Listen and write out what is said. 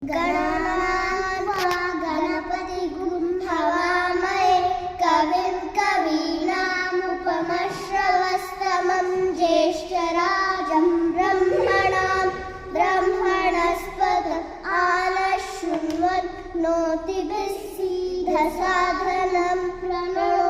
गणनान्वा गणपतिगुं हवामहे कविं कवीनामुपमश्रवस्तमं ज्येष्ठराजं ब्रह्मणस्पत आनशृण्वन् नोतिभिः सीदसादनं प्रणो